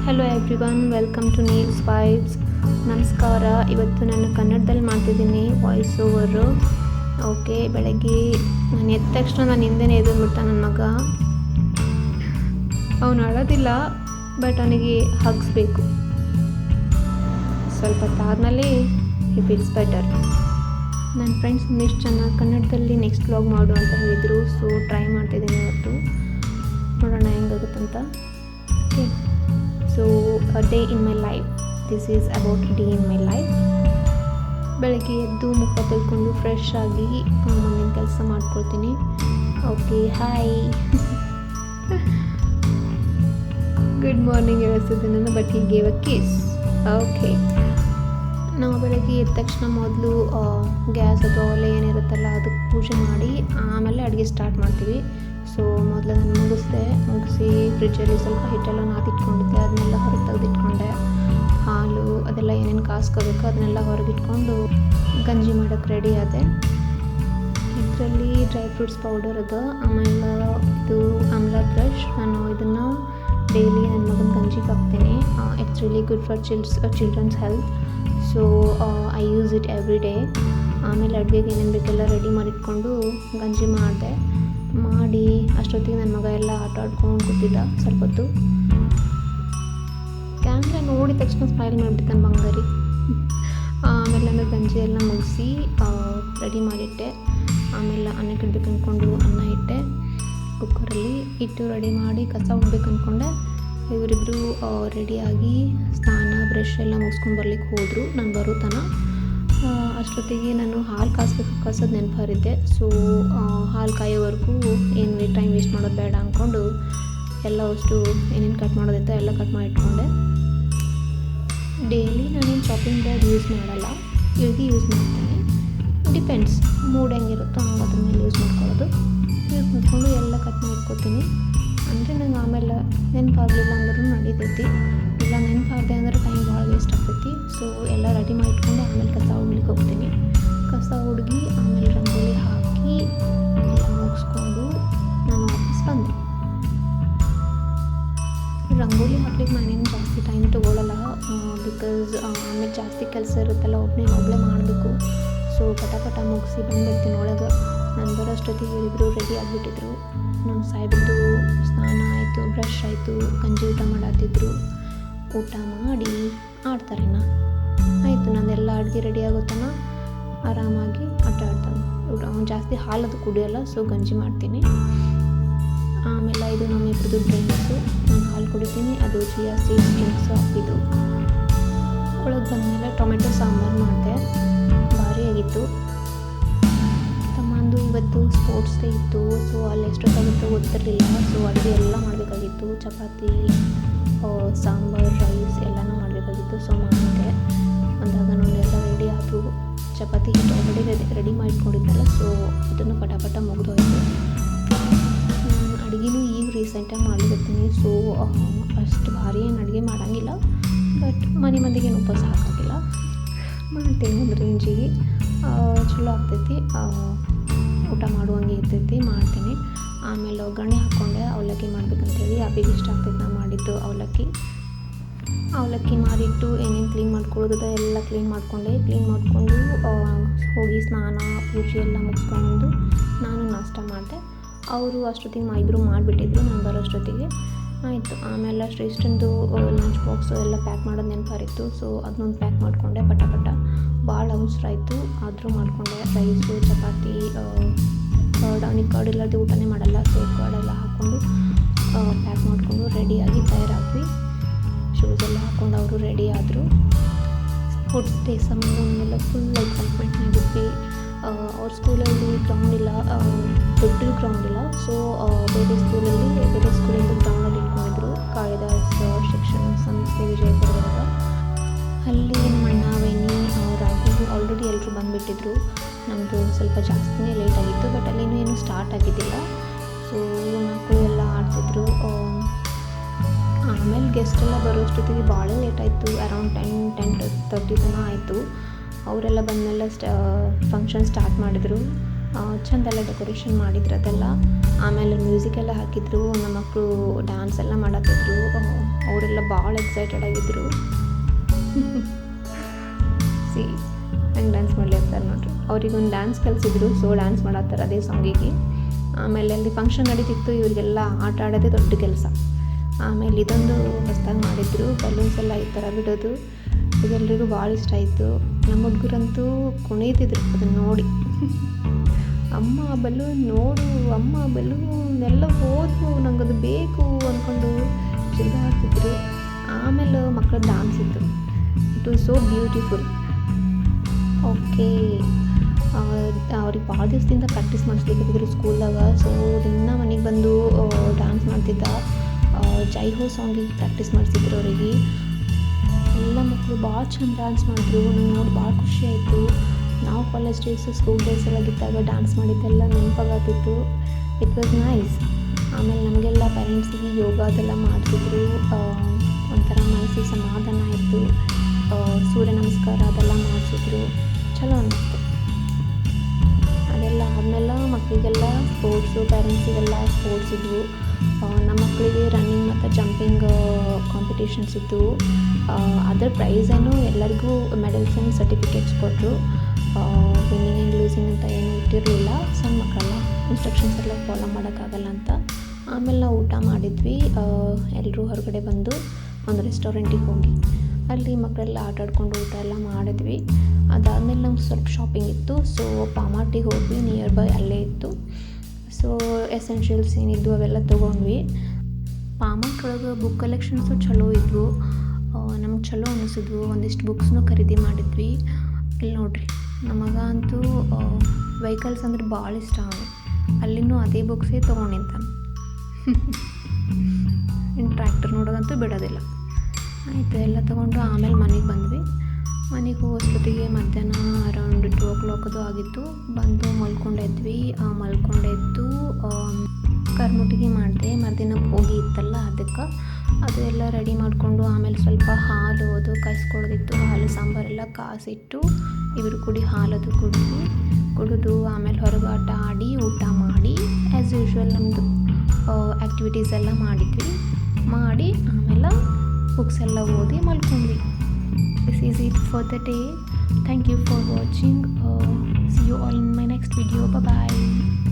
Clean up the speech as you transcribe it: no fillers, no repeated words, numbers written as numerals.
Hello everyone, welcome to Neel's vibes. ನಮಸ್ಕಾರ. ಇವತ್ತು ನಾನು ಕನ್ನಡದಲ್ಲಿ ಮಾಡ್ತಿದ್ದೀನಿ ವಾಯ್ಸ್ ಓವರು. ಓಕೆ, ಬೆಳಗ್ಗೆ ನಾನು ಎದ್ದ ತಕ್ಷಣ ನಾನು ಹಿಂದೆನೇ ಎದ್ದುಬಿಡ್ತ ನನ್ನ ಮಗ. ಅವನು ಅಳೋದಿಲ್ಲ, ಬಟ್ ಅವನಿಗೆ ಹಗ್ಸ್ಬೇಕು. ಸ್ವಲ್ಪ ಹೊತ್ತಾದ್ಮೇಲೆ ಹಿ ಫೀಲ್ಸ್ ಬೆಟರ್. ನನ್ನ ಫ್ರೆಂಡ್ಸ್ ಒಂದಿಷ್ಟು ಜನ ಕನ್ನಡದಲ್ಲಿ ನೆಕ್ಸ್ಟ್ ವ್ಲಾಗ್ ಮಾಡು ಅಂತ ಹೇಳಿದರು. ಸೊ ಟ್ರೈ ಮಾಡ್ತಿದ್ದೀನಿ ಇವತ್ತು, ನೋಡೋಣ ಹೆಂಗಾಗುತ್ತಂತ. Okay, so a day in my life. This is about a day in my life. ಬೆಳಗ್ಗೆ ಎದ್ದು ಮುಖ ತೊಳ್ಕೊಂಡು ಫ್ರೆಶ್ ಆಗಿ ಮುಂದಿನ ಕೆಲಸ ಮಾಡ್ಕೊಳ್ತೀನಿ. ಓಕೆ, ಹಾಯ್, ಗುಡ್ ಮಾರ್ನಿಂಗ್ ಹೇಳಿಸ್ತಿದ್ದೆ ನಾನು, but he gave a kiss. Okay, ನಾವು ಬೆಳಗ್ಗೆ ಎದ್ದ ತಕ್ಷಣ ಮೊದಲು ಗ್ಯಾಸ್ ಅಥವಾ ಒಲೆ ಏನಿರುತ್ತಲ್ಲ ಅದಕ್ಕೆ ಪೂಜೆ ಮಾಡಿ ಆಮೇಲೆ ಅಡುಗೆ ಸ್ಟಾರ್ಟ್ ಮಾಡ್ತೀವಿ. ಸೊ ಮೊದಲು ನಾನು ಮುಗಿಸಿ ಫ್ರಿಜ್ಜಲ್ಲಿ ಸ್ವಲ್ಪ ಹಿಟ್ಟೆಲ್ಲ ನಾದಿಟ್ಕೊಂಡಿದ್ದೆ, ಅದನ್ನೆಲ್ಲ ಹೊರಗೆ ತೆಗೆದಿಟ್ಕೊಂಡೆ. ಹಾಲು ಅದೆಲ್ಲ ಏನೇನು ಕಾಸ್ಕೋಬೇಕು ಅದನ್ನೆಲ್ಲ ಹೊರಗಿಟ್ಕೊಂಡು ಗಂಜಿ ಮಾಡೋಕ್ಕೆ ರೆಡಿ ಆದೆ. ಇದರಲ್ಲಿ ಡ್ರೈ ಫ್ರೂಟ್ಸ್ ಪೌಡರ್ ಅದು, ಆಮೇಲೆ ಇದು ಆಮ್ಲಾ ಬ್ರಷ್. ನಾನು ಇದನ್ನು ಡೈಲಿ ನನ್ನ ಮಗನ ಗಂಜಿಗೆ ಹಾಕ್ತೀನಿ. It's really good for children's health. So I use it every day. ಆಮೇಲೆ ಅಡುಗೆಗೆ ಏನೇನು ಬೇಕೆಲ್ಲ ರೆಡಿ ಮಾಡಿಟ್ಕೊಂಡು ಗಂಜಿ ಮಾಡಿ ಅಷ್ಟೊತ್ತಿಗೆ ನನ್ನ ಮಗ ಎಲ್ಲ ಆಟ ಆಡ್ಕೊಂಡು ಕೂತಿದ್ದ ಸ್ವಲ್ಪ ಹೊತ್ತು. ಕ್ಯಾಮ್ರಾ ನೋಡಿದ ತಕ್ಷಣ ಸ್ಮೈಲ್ ಮಾಡಿಬಿಟ್ಟು ನನ್ನ ಬಂಗಾರಿ. ಆಮೇಲೆ ನಾನು ಗಂಜಿ ಎಲ್ಲ ಮುಗಿಸಿ ರೆಡಿ ಮಾಡಿಟ್ಟೆ. ಆಮೇಲೆ ಅನ್ನಕ್ಕೆ ಇಡ್ಬೇಕು ಅಂದ್ಕೊಂಡು ಅನ್ನ ಇಟ್ಟೆ ಕುಕ್ಕರಲ್ಲಿ ಇಟ್ಟು ರೆಡಿ ಮಾಡಿ ಕಸ ಉಡ್ಬೇಕು ಅಂದ್ಕೊಂಡೆ. ಇವರಿಬ್ಬರು ರೆಡಿಯಾಗಿ ಸ್ನಾನ ಬ್ರಷ್ ಎಲ್ಲ ಮುಗಿಸ್ಕೊಂಡು ಬರ್ಲಿಕ್ಕೆ ಹೋದರು. ನಾನು ಬರೋ ತನಕ ಅಷ್ಟೊತ್ತಿಗೆ ನಾನು ಹಾಲು ಕಾಸೋದು ನೆನಪಾರಿದ್ದೆ. ಸೊ ಹಾಲು ಕಾಯೋವರೆಗೂ ಏನು ಟೈಮ್ ವೇಸ್ಟ್ ಮಾಡೋದು ಬೇಡ ಅಂದ್ಕೊಂಡು ಎಲ್ಲ ಅಷ್ಟು ಏನೇನು ಕಟ್ ಮಾಡೋದಿತ್ತು ಎಲ್ಲ ಕಟ್ ಮಾಡಿ ಇಟ್ಕೊಂಡೆ. ಡೈಲಿ ನಾನೇನು ಚಾಪಿಂಗ್ ಬೋರ್ಡ್ ಯೂಸ್ ಮಾಡಲ್ಲ, ಇವಾಗ ಯೂಸ್ ಮಾಡ್ತೀನಿ. ಡಿಪೆಂಡ್ಸ್, ಮೂಡ್ ಹೆಂಗಿರುತ್ತೋ ಹಂಗೆ ಅದ್ರ ಮೇಲೆ ಯೂಸ್ ಮಾಡ್ಕೊಳ್ಳೋದು. ಯೂಸ್ ಮಾಡಿಕೊಂಡು ಎಲ್ಲ ಕಟ್ ಮಾಡಿ ಇಟ್ಕೊತೀನಿ. ಅಂದರೆ ನಂಗೆ ಆಮೇಲೆ ನೆನಪಾಗಲಿಲ್ಲ ಅಂದ್ರೂ ನಡೀತೈತಿ, ಇಲ್ಲ ನೆನಪಾಗದೆ ಅಂದ್ರೆ ಟೈಮ್ ಭಾಳ ವೇಸ್ಟ್ ಆಗ್ತೈತಿ. ಸೊ ಎಲ್ಲ ರೆಡಿ ಮಾಡಿ ಇಟ್ಕೊಂಡು ಆಮೇಲೆ ಕಸ ಹುಡ್ಲಿಕ್ಕೆ ಹೋಗ್ತೀನಿ. ಕಸ ಹುಡುಗಿ ಆಮೇಲೆ ರಂಗೋಲಿ ಹಾಕಿ ಎಲ್ಲ ಮುಗಿಸ್ಕೊಂಡು ನಾನು ವಾಪಸ್ ಬಂದೆ. ರಂಗೋಲಿ ಹಾಕ್ಲಿಕ್ಕೆ ನಾನೇನು ಜಾಸ್ತಿ ಟೈಮ್ ತೊಗೊಳ್ಳಲ್ಲ, ಬಿಕಾಸ್ ಆಮೇಲೆ ಜಾಸ್ತಿ ಕೆಲಸ ಇರುತ್ತಲ್ಲ, ಒಬ್ಬಳೇ ಮಾಡಬೇಕು. ಸೊ ಪಟ ಮುಗಿಸಿ ಬಂದ್ಬಿಡ್ತೀನಿ ಒಳಗೆ. ನಾನು ಬರೋಷ್ಟೊತ್ತಿಗೆ ಇವರಿಬ್ಬರು ರೆಡಿ ಆಗಿಬಿಟ್ಟಿದ್ರು. ನಮ್ಮ ಸಾಹೇಬ್ರದ್ದು ಸ್ನಾನ ಆಯಿತು, ಬ್ರಷ್ ಆಯಿತು, ಗಂಜಿ ಊಟ ಮಾಡತ್ತಿದ್ರು. ಊಟ ಮಾಡಿ ಆಡ್ತಾರೆ. ಆಯಿತು, ನಂದೆಲ್ಲ ಅಡುಗೆ ರೆಡಿ ಆಗೋತನ ಆರಾಮಾಗಿ ಆಟ ಆಡ್ತಾನೆ. ಅವ್ನು ಜಾಸ್ತಿ ಹಾಲದು ಕುಡಿಯೋಲ್ಲ, ಸೊ ಗಂಜಿ ಮಾಡ್ತೀನಿ. ಆಮೇಲೆ ಇದು ನಮ್ಮಿಬ್ಬರದ್ದು ಡ್ರಿಂಕ್ಸು. ನಾನು ಹಾಲು ಕುಡಿತೀನಿ, ಅದು ಚಿಯಾ ಸೀಡ್ಸ್ ಡ್ರಿಂಕ್ಸು ಹಾಕಿದ್ದು. ಒಳಗೆ ಬಂದಮೇಲೆ ಟೊಮೆಟೊ ಸಾಂಬಾರು ಮಾಡಿದೆ, ಭಾರಿ ಆಗಿತ್ತು. ತಮ್ಮಂದು ಇವತ್ತು ಸ್ಪೋರ್ಟ್ಸ್ ಡೇ ಇತ್ತು. ಸೊ ಅಲ್ಲಿ ಎಷ್ಟೊತ್ತಾಗುತ್ತೋ ಗೊತ್ತಿರಲಿಲ್ಲ. ಸೊ ಅಡುಗೆ ಎಲ್ಲ ಮಾಡಬೇಕಾಗಿತ್ತು, ಚಪಾತಿ, ಸಾಂಬಾರು, ರೈಸ್ ಎಲ್ಲನೂ ಮಾಡಬೇಕಾಗಿತ್ತು. ಸೊ ಮಾಡಿದೆ. ಅಂದಾಗ ನೋಡೆಲ್ಲ ರೆಡಿ ಆದವು. ಚಪಾತಿ ಹಿಟ್ಟು ಆಲ್ರೆಡಿ ರೆಡಿ ಮಾಡಿಟ್ಕೊಂಡಿದ್ದಲ್ಲ, ಸೊ ಅದನ್ನು ಪಟ ಮುಗಿದೋಯ್ತು. ಅಡುಗೆನೂ ಈಗ ರೀಸೆಂಟಾಗಿ ಮಾಡ್ಲಿಕತ್ತೀನಿ. ಸೊ ಅಷ್ಟು ಭಾರಿ ಏನು ಅಡುಗೆ ಮಾಡೋಂಗಿಲ್ಲ, ಬಟ್ ಮನೆ ಮಂದಿಗೇನು ಉಪವಾಸ ಹಾಕೋಂಗಿಲ್ಲ, ಮಾಡ್ತೀನಿ ಒಂದು ರೇಂಜಿಗೆ. ಚಲೋ ಆಗ್ತೈತಿ, ಊಟ ಮಾಡುವಂಗೆ ಇರ್ತೈತಿ, ಮಾಡ್ತೀನಿ. ಆಮೇಲೆ ಒಗ್ಗರಣೆ ಹಾಕ್ಕೊಂಡೆ. ಅವಲಕ್ಕಿ ಮಾಡ್ಬೇಕಂತೇಳಿ ಅಬ್ಬಿಗೆ ಇಷ್ಟ ಆಗ್ತೈತಿ ನಾನು ಮಾಡಿದ್ದು ಅವಲಕ್ಕಿ ಮಾಡಿಟ್ಟು ಏನೇನು ಕ್ಲೀನ್ ಮಾಡ್ಕೊಳ್ಳೋದು ಎಲ್ಲ ಕ್ಲೀನ್ ಮಾಡಿಕೊಂಡು ಹೋಗಿ ಸ್ನಾನ ಪೂಜೆ ಎಲ್ಲ ಮುಗಿಸ್ಕೊಂಡು ನಾನು ನಾಷ್ಟ ಮಾಡಿದೆ. ಅವರು ಅಷ್ಟೊತ್ತಿಗೆ ಇಬ್ಬರು ಮಾಡಿಬಿಟ್ಟಿದ್ರು ನಾನು ಬರೋಷ್ಟೊತ್ತಿಗೆ. ಆಯಿತು. ಆಮೇಲೆ ಇಷ್ಟೊಂದು ಲಂಚ್ ಬಾಕ್ಸು ಎಲ್ಲ ಪ್ಯಾಕ್ ಮಾಡೋದು ನೆನಪಾರಿತ್ತು. ಸೊ ಅದನ್ನೊಂದು ಪ್ಯಾಕ್ ಮಾಡಿಕೊಂಡೆ ಪಟ ಭಾಳ ಅವಸರ ಆಯಿತು, ಆದರೂ ಮಾಡಿಕೊಂಡೆ. ರೈಸು, ಚಪಾತಿ, ಕರ್ಡ್, ಅವನಿಗೆ ಕರ್ಡ್ ಇಲ್ಲದೆ ಊಟನೇ ಮಾಡಲ್ಲ. ಸೊ ಕರ್ಡೆಲ್ಲ ಹಾಕ್ಕೊಂಡು ಪ್ಯಾಕ್ ಮಾಡಿಕೊಂಡು ರೆಡಿಯಾಗಿ ತಯಾರಾದ್ವಿ. ಶೂಸ್ ಎಲ್ಲ ಹಾಕ್ಕೊಂಡು ಅವರು ರೆಡಿ ಆದರು. ಸ್ಪೋರ್ಟ್ಸ್ ಡೇ ಸಂಬಂಧ ನಮಗೆಲ್ಲ ಫುಲ್ ಎಕ್ಸೈಟ್ಮೆಂಟ್ನಾಗಿದ್ವಿ. ಅವ್ರ ಸ್ಕೂಲಲ್ಲಿ ಗ್ರೌಂಡ್ ಇಲ್ಲ, ದೊಡ್ಡ ಗ್ರೌಂಡ್ ಇಲ್ಲ. ಸೊ ಬೇರೆ ಸ್ಕೂಲಿಂದ ಗ್ರೌಂಡಲ್ಲಿ ಇಟ್ಕೊಂಡಿದ್ರು, ಕಾಳಿದಾಸ್ ಶಿಕ್ಷಣ ಸಂಸ್ಥೆ ವಿಜಯಪುರದಾಗ. ಅಲ್ಲಿ ನಮ್ಮ ಅಣ್ಣ, ವೆನ್ನಿ, ರಾಘು ಆಲ್ರೆಡಿ ಎಲ್ಲರೂ ಬಂದುಬಿಟ್ಟಿದ್ರು. ನಮ್ಮದು ಸ್ವಲ್ಪ ಜಾಸ್ತಿನೇ ಲೇಟ್ ಆಗಿತ್ತು, ಬಟ್ ಅಲ್ಲಿನೂ ಏನೂ ಸ್ಟಾರ್ಟ್ ಆಗಿದ್ದಿಲ್ಲ. ಸೊ ಮಕ್ಕಳು ಎಲ್ಲ ಆಡ್ತಿದ್ರು. ಆಮೇಲೆ ಗೆಸ್ಟ್ ಎಲ್ಲ ಬರೋಷ್ಟೊತ್ತಿಗೆ ಭಾಳ ಲೇಟ್ ಆಯಿತು. ಅರೌಂಡ್ 10:30 ತನಕ ಆಯಿತು. ಅವರೆಲ್ಲ ಬಂದಮೇಲೆ ಫಂಕ್ಷನ್ ಸ್ಟಾರ್ಟ್ ಮಾಡಿದರು. ಚೆಂದೆಲ್ಲ ಡೆಕೋರೇಷನ್ ಮಾಡಿದ್ರು. ಅದೆಲ್ಲ ಆಮೇಲೆ ಮ್ಯೂಸಿಕ್ ಎಲ್ಲ ಹಾಕಿದ್ರು, ನಮ್ಮ ಮಕ್ಕಳು ಡ್ಯಾನ್ಸ್ ಎಲ್ಲ ಮಾಡತ್ತಿದ್ರು. ಅವರೆಲ್ಲ ಭಾಳ ಎಕ್ಸೈಟೆಡ್ ಆಗಿದ್ದರು. ಸಿ ಹೆಂಗೆ ಡ್ಯಾನ್ಸ್ ಮಾಡ್ಲಿರ್ತಾರೆ ನೋಡ್ರಿ. ಅವ್ರಿಗೊಂದು ಡ್ಯಾನ್ಸ್ ಕಲಿಸಿದ್ರು, ಸೊ ಡ್ಯಾನ್ಸ್ ಮಾಡತ್ತಾರೆ ಅದೇ ಸಾಂಗಿಗೆ. ಆಮೇಲೆ ಅಲ್ಲಿ ಫಂಕ್ಷನ್ ನಡೀತಿತ್ತು, ಇವರಿಗೆಲ್ಲ ಆಟ ಆಡೋದೇ ದೊಡ್ಡ ಕೆಲಸ. ಆಮೇಲೆ ಇದೊಂದು ಹೊಸ್ದಾಗಿ ಮಾಡಿದ್ರು, ಬಲೂನ್ಸ್ ಎಲ್ಲ ಈ ಥರ ಬಿಡೋದು. ಇದೆಲ್ಲರಿಗೂ ಭಾಳ ಇಷ್ಟ ಆಯಿತು. ನಮ್ಮ ಹುಡುಗರಂತೂ ಕುಣಿತಿದ್ರು ಅದನ್ನು ನೋಡಿ. ಅಮ್ಮ ಬಲೂನ್ ನೋಡು, ಅಮ್ಮ ಬಲೂನ್ ಎಲ್ಲ ಹೋದ್ವು, ನಂಗದು ಬೇಕು ಅಂದ್ಕೊಂಡು ಜಿಗಿದಾಡ್ತಿದ್ರು. ಆಮೇಲೆ ಮಕ್ಕಳ ಡ್ಯಾನ್ಸ್ ಇತ್ತು. It was so beautiful. Okay, ಅವ್ರಿಗೆ ಭಾಳ ದಿವಸದಿಂದ ಪ್ರಾಕ್ಟೀಸ್ ಮಾಡಿಸ್ಲಿಕ್ಕಿದ್ರು ಸ್ಕೂಲ್ದಾಗ. ಸೊ ದಿನ ಮನೆಗೆ ಬಂದು ಡ್ಯಾನ್ಸ್ ಮಾಡ್ತಿದ್ದ. ಜೈ ಹೋ ಸಾಂಗಿಗೆ ಪ್ರಾಕ್ಟೀಸ್ ಮಾಡಿಸಿದ್ರು ಅವರಿಗೆ. ಎಲ್ಲ ಮಕ್ಕಳು ಭಾಳ ಚಂದ ಡ್ಯಾನ್ಸ್ ಮಾಡಿದ್ರು. ನಂಗೆ ನೋಡಿ ಭಾಳ ಖುಷಿ ಆಯಿತು. ನಾವು ಕಾಲೇಜ್ ಡೇಸ್, ಸ್ಕೂಲ್ ಡೇಸ್ ಎಲ್ಲ ಇದ್ದಾಗ ಡ್ಯಾನ್ಸ್ ಮಾಡಿದ್ದೆಲ್ಲ ನೆನಪಾಗತ್ತಿತ್ತು. It was nice. ಆಮೇಲೆ ನಮಗೆಲ್ಲ ಪೇರೆಂಟ್ಸಿಗೆ ಯೋಗ ಅದೆಲ್ಲ ಮಾಡ್ತಿದ್ರು. ಒಂಥರ ಮನಸ್ಸಿಗೆ ಸಮಾಧಾನ ಆಯಿತು. ಸೂರ್ಯ ನಮಸ್ಕಾರ ಅದೆಲ್ಲ ಮಾಡಿಸಿದ್ರು. ಚಲೋ ಅನ್ನಿಸ್ತು. ಅದೆಲ್ಲ ಆದಮೇಲೆ ಮಕ್ಕಳಿಗೆಲ್ಲ ಸ್ಪೋರ್ಟ್ಸು, ಪೇರೆಂಟ್ಸಿಗೆಲ್ಲ ಸ್ಪೋರ್ಟ್ಸ್ ಇದ್ವು. ನಮ್ಮ ಮಕ್ಕಳಿಗೆ ರನ್ನಿಂಗ್ ಮತ್ತು ಜಂಪಿಂಗ್ ಕಾಂಪಿಟೇಷನ್ಸ್ ಇದ್ದವು. ಅದರ ಪ್ರೈಸೇನು ಎಲ್ಲರಿಗೂ ಮೆಡಲ್ಸ್ ಆ್ಯಂಡ್ ಸರ್ಟಿಫಿಕೇಟ್ಸ್ ಕೊಟ್ಟರು. ವಿನ್ನಿಂಗ್ ಆ್ಯಂಡ್ ಲೂಸಿಂಗ್ ಅಂತ ಏನೂ ಇಟ್ಟಿರಲಿಲ್ಲ. ಸಣ್ಣ ಮಕ್ಕಳೆಲ್ಲ ಇನ್ಸ್ಟ್ರಕ್ಷನ್ಸ್ ಎಲ್ಲ ಫಾಲೋ ಮಾಡೋಕ್ಕಾಗಲ್ಲ ಅಂತ. ಆಮೇಲೆ ನಾವು ಊಟ ಮಾಡಿದ್ವಿ. ಎಲ್ಲರೂ ಹೊರಗಡೆ ಬಂದು ಒಂದು ರೆಸ್ಟೋರೆಂಟಿಗೆ ಹೋಗಿ ಅಲ್ಲಿ ಮಕ್ಕಳೆಲ್ಲ ಆಟ ಆಡ್ಕೊಂಡು ಊಟ ಎಲ್ಲ ಮಾಡಿದ್ವಿ. ಅದಾದಮೇಲೆ ನಮ್ಗೆ ಸ್ವಲ್ಪ ಶಾಪಿಂಗ್ ಇತ್ತು. ಸೊ ಪಾಮಾಟಿಗೆ ಹೋದ್ವಿ, ನಿಯರ್ ಬೈ ಅಲ್ಲೇ ಇತ್ತು. ಸೊ ಎಸೆನ್ಷಿಯಲ್ಸ್ ಏನಿದ್ವು ಅವೆಲ್ಲ ತೊಗೊಂಡ್ವಿ. ಪಾಮಾರ್ಟ್ ಒಳಗೆ ಬುಕ್ ಕಲೆಕ್ಷನ್ಸು ಚಲೋ ಇದ್ವು. ನಮ್ಗೆ ಚಲೋ ಅನ್ನಿಸಿದ್ವು. ಒಂದಿಷ್ಟು ಬುಕ್ಸ್ನೂ ಖರೀದಿ ಮಾಡಿದ್ವಿ. ಇಲ್ಲಿ ನೋಡಿರಿ, ನಮಗೆ ಅಂತೂ ವೆಹಿಕಲ್ಸ್ ಅಂದ್ರೆ ಭಾಳ ಇಷ್ಟ. ಅಲ್ಲಿನೂ ಅದೇ ಬುಕ್ಸೇ ತೊಗೊಂಡಿಂತಾನೆ. ಇನ್ನು ಟ್ರ್ಯಾಕ್ಟರ್ ನೋಡೋದಂತೂ ಬಿಡೋದಿಲ್ಲ. ಆಯಿತು, ಎಲ್ಲ ತೊಗೊಂಡು ಆಮೇಲೆ ಮನೆಗೆ ಬಂದ್ವಿ. ಮನೆಗೆ ಹೋಗೋಷ್ಟೊತ್ತಿಗೆ ಮಧ್ಯಾಹ್ನ ಅರೌಂಡ್ 2 o'clock ಅದು ಆಗಿತ್ತು. ಬಂದು ಮಲ್ಕೊಂಡೆದ್ವಿ. ಮಲ್ಕೊಂಡೆದ್ದು ಕರ್ಮುಟ್ಟಿಗೆ ಮಾಡಿದೆ. ಮರುದಿನ ಹೋಗಿ ಇತ್ತಲ್ಲ, ಅದಕ್ಕೆ ಅದು ಎಲ್ಲ ರೆಡಿ ಮಾಡಿಕೊಂಡು ಆಮೇಲೆ ಸ್ವಲ್ಪ ಹಾಲು ಅದು ಕಾಯಿಸ್ಕೊಳ್ಳೋದಿತ್ತು. ಹಾಲು ಸಾಂಬಾರೆಲ್ಲ ಕಾಸಿಟ್ಟು ಇವರು ಕೂಡಿ ಹಾಲದು ಕುಡಿದು ಆಮೇಲೆ ಹೊರಗೆ ಆಟ ಆಡಿ ಊಟ ಮಾಡಿ ಆ್ಯಸ್ ಯೂಶ್ವಲ್ ನಮ್ಮದು ಆ್ಯಕ್ಟಿವಿಟೀಸ್ ಎಲ್ಲ ಮಾಡಿದ್ವಿ. ಮಾಡಿ ಆಮೇಲೆ ಬುಕ್ಸ್ ಎಲ್ಲ ಓದಿ ಮಲ್ಕೊಂಡ್ವಿ. This is it for the day. Thank you for watching. See you all in my next video. Bye bye.